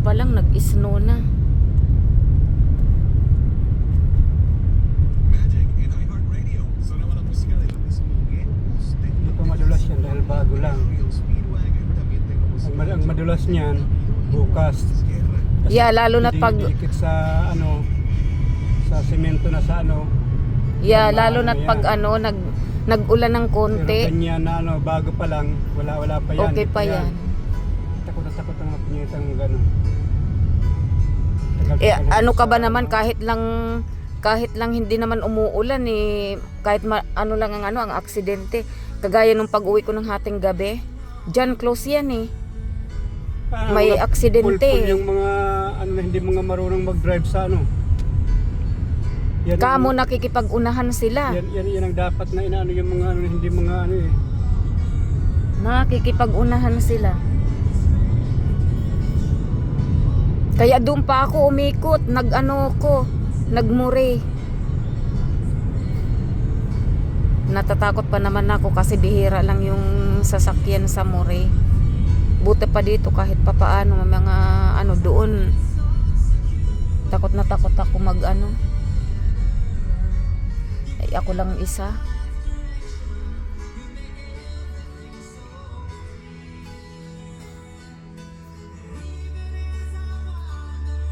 pa lang nag-snow na. Hindi pa madulas yan dahil bago lang. Ang madulas niyan bukas. Kasi Yeah, lalo na pag didikit sa ano, sa semento na sa ano. yeah, lalo Ano na pag yan. ano nag-ulan ng Pero konti. ganyan na ano, bago pa lang, wala pa yan. Okay di pa yan. Takot na takot ang mga punyetang gano'n. Ano ka ba naman kahit lang hindi naman umuulan eh, kahit ano lang ang aksidente. Kagaya nung pag-uwi ko ng hating gabi, diyan close yan eh. May aksidente. Pulpul yung mga ano na hindi mga marunong mag-drive sa ano. Yan, Kamo nakikipag-unahan sila. yan ang dapat na inaano yung mga ano hindi mga ano eh. Nakikipag-unahan sila. Kaya doon pa ako umikot, nagmure. Natatakot pa naman ako kasi bihira lang yung sasakyan sa Mure. Buti pa dito kahit papaano mga ano doon. Takot na takot ako mag ano. Ay ako lang isa.